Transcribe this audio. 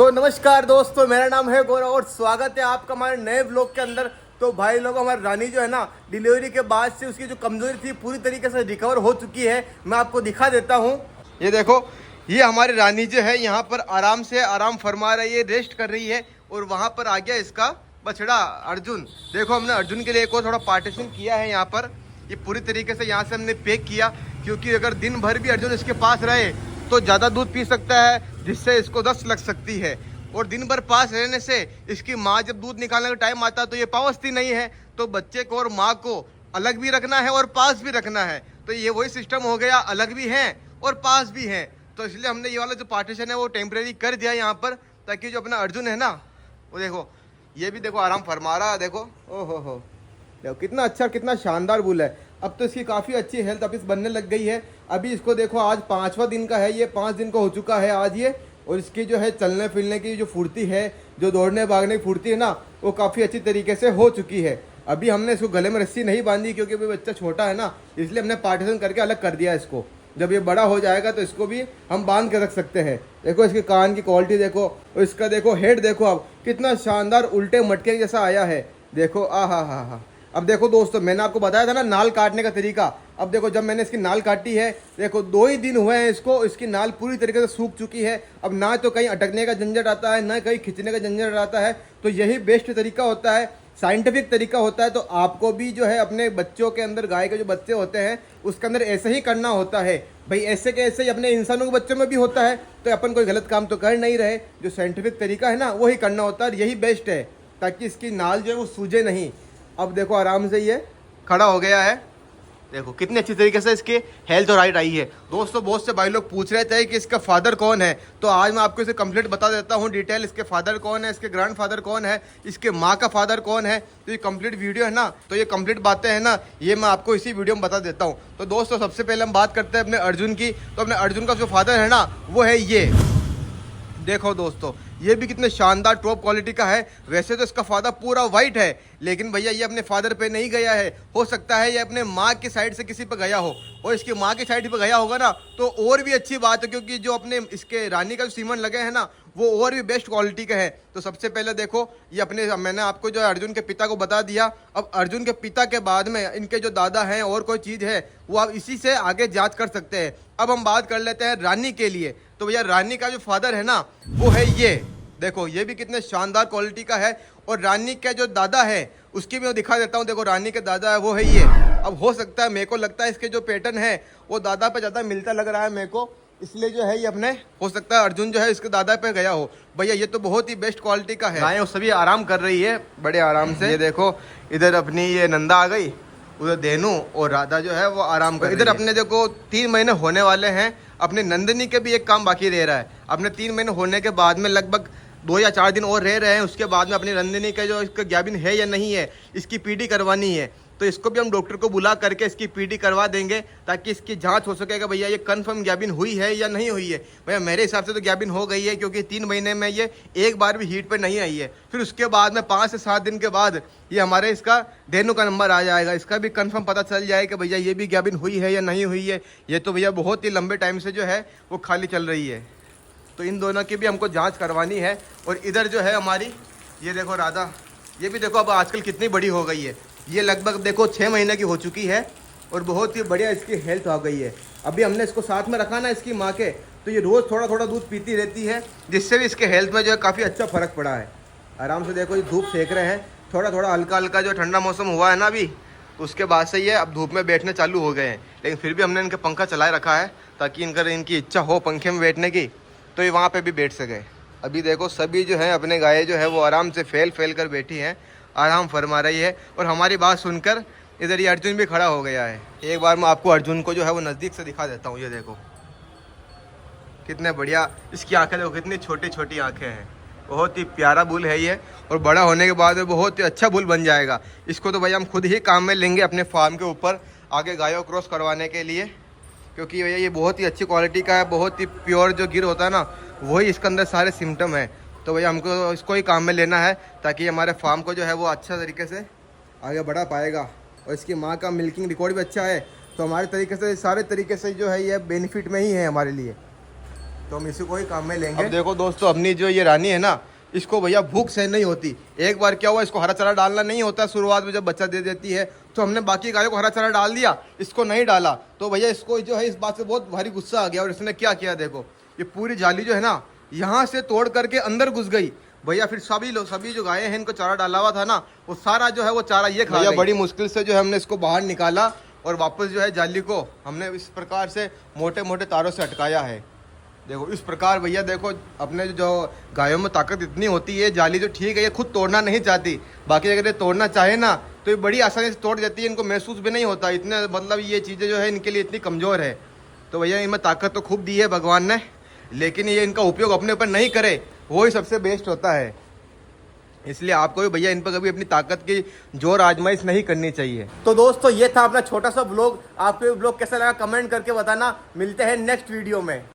तो नमस्कार दोस्तों, मेरा नाम है गौरव और स्वागत है आपका हमारे नए ब्लॉग के अंदर। तो भाई लोग, हमारी रानी जो है ना, डिलीवरी के बाद से उसकी जो कमजोरी थी पूरी तरीके से रिकवर हो चुकी है। मैं आपको दिखा देता हूँ। ये देखो, ये हमारी रानी जो है यहाँ पर आराम से आराम फरमा रही है, रेस्ट कर रही है। और वहाँ पर आ गया इसका बछड़ा अर्जुन। देखो, हमने अर्जुन के लिए एक और थोड़ा पार्टीशन किया है यहाँ पर। ये पूरी तरीके से यहाँ से हमने पैक किया, क्योंकि अगर दिन भर भी अर्जुन इसके पास रहे तो ज़्यादा दूध पी सकता है, जिससे इसको दस्त लग सकती है। और दिन भर पास रहने से इसकी माँ जब दूध निकालने का टाइम आता है तो ये पावसती नहीं है। तो बच्चे को और माँ को अलग भी रखना है और पास भी रखना है। तो ये वही सिस्टम हो गया, अलग भी हैं और पास भी हैं। तो इसलिए हमने ये वाला जो पार्टीशन है वो टेम्परेरी कर दिया यहाँ पर, ताकि जो अपना अर्जुन है ना, वो देखो, ये भी देखो आराम फरमा रहा है। देखो, हो देखो कितना अच्छा, कितना शानदार बुल है। अब तो इसकी काफ़ी अच्छी हेल्थ अभी बनने लग गई है। अभी इसको देखो, आज 5वां दिन का है, ये 5 दिन का हो चुका है आज ये। और इसकी जो है चलने फिरने की जो फुर्ती है, जो दौड़ने भागने की फुर्ती है ना, वो काफ़ी अच्छी तरीके से हो चुकी है। अभी हमने इसको गले में रस्सी नहीं बांधी, क्योंकि अभी बच्चा छोटा है ना, इसलिए हमने पार्टीशन करके अलग कर दिया इसको। जब ये बड़ा हो जाएगा तो इसको भी हम बांध के रख सकते हैं। देखो इसके कान की क्वालिटी देखो, और इसका देखो हेड देखो, अब कितना शानदार उल्टे मटके जैसा आया है। देखो, हा। अब देखो दोस्तों, मैंने आपको बताया था ना नाल काटने का तरीका। अब देखो, जब मैंने इसकी नाल काटी है, देखो 2 ही दिन हुए हैं इसको, इसकी नाल पूरी तरीके से सूख चुकी है। अब ना तो कहीं अटकने का झंझट आता है, ना कहीं खींचने का झंझट आता है। तो यही बेस्ट तरीका होता है, साइंटिफिक तरीका होता है। तो आपको भी जो है अपने बच्चों के अंदर, गाय के जो बच्चे होते हैं उसके अंदर ऐसे ही करना होता है भाई। ऐसे के ऐसे ही अपने इंसानों के बच्चों में भी होता है। तो अपन कोई गलत काम तो कर नहीं रहे, जो साइंटिफिक तरीका है ना वही करना होता है, यही बेस्ट है, ताकि इसकी नाल जो है वो सूझे नहीं। अब देखो आराम से ये खड़ा हो गया है। देखो कितनी अच्छी तरीके से इसकी हेल्थ और हाइट आई है। दोस्तों, बहुत से भाई लोग पूछ रहे थे कि इसका फादर कौन है, तो आज मैं आपको इसे कंप्लीट बता देता हूँ डिटेल। इसके फादर कौन है, इसके ग्रैंड फादर कौन है, इसके माँ का फादर कौन है। तो ये कंप्लीट वीडियो है ना, तो ये कंप्लीट बातें हैं ना, ये मैं आपको इसी वीडियो में बता देता हूँ। तो दोस्तों, सबसे पहले हम बात करते हैं अपने अर्जुन की। तो अपने अर्जुन का जो फादर है ना, वो है ये। देखो दोस्तों, ये भी कितने शानदार टॉप क्वालिटी का है। वैसे तो इसका फादर पूरा वाइट है, लेकिन भैया ये अपने फादर पे नहीं गया है। हो सकता है ये अपने माँ की साइड से किसी पे गया हो, और इसकी माँ की साइड पे गया होगा ना, तो और भी अच्छी बात है, क्योंकि जो अपने इसके रानी का जो सीमन लगे हैं ना, वो और भी बेस्ट क्वालिटी का है। तो सबसे पहले देखो, ये अपने, मैंने आपको जो अर्जुन के पिता को बता दिया। अब अर्जुन के पिता के बाद में इनके जो दादा हैं और कोई चीज़ है, वो आप इसी से आगे जांच कर सकते हैं। अब हम बात कर लेते हैं रानी के लिए। तो भैया रानी का जो फादर है ना, वो है ये। देखो, ये भी कितने शानदार क्वालिटी का है। और रानी का जो दादा है उसकी भी मैं दिखा देता हूँ। देखो, रानी के दादा है वो है ये। अब हो सकता है, मेरे को लगता है इसके जो पैटर्न है वो दादा पे ज़्यादा मिलता लग रहा है मेरे को, इसलिए जो है ये अपने, हो सकता है अर्जुन जो है इसके दादा पे गया हो। भैया ये तो बहुत ही बेस्ट क्वालिटी का है। गायें सभी आराम कर रही है बड़े आराम से। ये देखो, इधर अपनी ये नंदा आ गई, उधर देनू और राधा जो है वो आराम कर। इधर अपने देखो 3 महीने होने वाले हैं। अपने नंदिनी के भी एक काम बाकी रह रहा है। अपने 3 महीने होने के बाद में लगभग 2 या 4 दिन और रह रहे हैं। उसके बाद में अपनी नंदिनी का जो इसका गैबिन है या नहीं है, इसकी पीडी करवानी है। तो इसको भी हम डॉक्टर को बुला करके इसकी पीडी करवा देंगे, ताकि इसकी जांच हो सकेगा भैया ये कंफर्म गैबिन हुई है या नहीं हुई है। भैया मेरे हिसाब से तो गैबिन हो गई है, क्योंकि 3 महीने में ये एक बार भी हीट पे नहीं आई है। फिर उसके बाद में 5 से 7 दिन के बाद ये हमारे इसका धेनु का नंबर आ जाएगा। इसका भी कंफर्म पता चल जाएगा कि भैया ये भी गैबिन हुई है या नहीं हुई है। ये तो भैया बहुत ही लंबे टाइम से जो है वो खाली चल रही है। तो इन दोनों की भी हमको जांच करवानी है। और इधर जो है हमारी, ये देखो राधा, ये भी देखो अब आजकल कितनी बड़ी हो गई है। ये लगभग देखो 6 महीने की हो चुकी है, और बहुत ही बढ़िया इसकी हेल्थ आ गई है। अभी हमने इसको साथ में रखा ना इसकी माँ के, तो ये रोज़ थोड़ा थोड़ा दूध पीती रहती है, जिससे भी इसके हेल्थ में जो है काफ़ी अच्छा फ़र्क पड़ा है। आराम से देखो, ये धूप सेक रहे हैं। थोड़ा थोड़ा हल्का हल्का जो ठंडा मौसम हुआ है ना अभी, उसके बाद से ये अब धूप में बैठने चालू हो गए हैं। लेकिन फिर भी हमने इनके पंखा चलाए रखा है, ताकि इनकी इच्छा हो पंखे में बैठने की तो ये वहाँ पे भी बैठ सके। अभी देखो, सभी जो है अपने गाय जो है वो आराम से फैल कर बैठी हैं, आराम फरमा रही है। और हमारी बात सुनकर इधर ये अर्जुन भी खड़ा हो गया है। एक बार मैं आपको अर्जुन को जो है वो नज़दीक से दिखा देता हूँ। ये देखो कितने बढ़िया इसकी आंखें, देखो कितनी छोटी छोटी आंखें हैं। बहुत ही प्यारा बुल है ये, और बड़ा होने के बाद बहुत ही अच्छा बुल बन जाएगा। इसको तो भैया हम खुद ही काम में लेंगे अपने फार्म के ऊपर आगे गायों क्रॉस करवाने के लिए, क्योंकि भैया ये बहुत ही अच्छी क्वालिटी का है। बहुत ही प्योर जो गिर होता है ना, वही इसके अंदर सारे सिम्टम है। तो भैया हमको इसको ही काम में लेना है, ताकि हमारे फार्म को जो है वो अच्छा तरीके से आगे बढ़ा पाएगा। और इसकी माँ का मिल्किंग रिकॉर्ड भी अच्छा है, तो हमारे तरीके से सारे तरीके से जो है ये बेनिफिट में ही है हमारे लिए। तो हम इसी को ही काम में लेंगे। अब देखो दोस्तों, अपनी जो ये रानी है ना, इसको भैया भूख सहन नहीं होती। एक बार क्या हुआ, इसको हरा चारा डालना नहीं होता शुरुआत में जब बच्चा दे देती है, तो हमने बाकी गायों को हरा चारा डाल दिया, इसको नहीं डाला। तो भैया इसको जो है इस बात से बहुत भारी गुस्सा आ गया और इसने क्या किया, देखो ये पूरी जाली जो है ना यहाँ से तोड़ करके अंदर घुस गई भैया। फिर सभी जो गायें हैं इनको चारा डाला हुआ था ना, वो सारा जो है वो चारा ये खा गई। बड़ी मुश्किल से जो है हमने इसको बाहर निकाला और वापस जो है जाली को हमने इस प्रकार से मोटे मोटे तारों से अटकाया है। देखो इस प्रकार भैया, देखो अपने जो गायों में ताकत इतनी होती है, जाली जो ठीक है ये खुद तोड़ना नहीं चाहती, बाकी अगर ये तोड़ना चाहे ना तो ये बड़ी आसानी से तोड़ देती है, इनको महसूस भी नहीं होता इतने, मतलब ये चीज़ें जो है इनके लिए इतनी कमज़ोर है। तो भैया इनमें ताकत तो खूब दी है भगवान ने, लेकिन ये इनका उपयोग अपने ऊपर नहीं करे वो ही सबसे बेस्ट होता है। इसलिए आपको भी भैया इन पर कभी अपनी ताकत की जोर आजमाइश नहीं करनी चाहिए। तो दोस्तों ये था अपना छोटा सा ब्लॉग। आपको ये ब्लॉग कैसा लगा कमेंट करके बताना। मिलते हैं नेक्स्ट वीडियो में।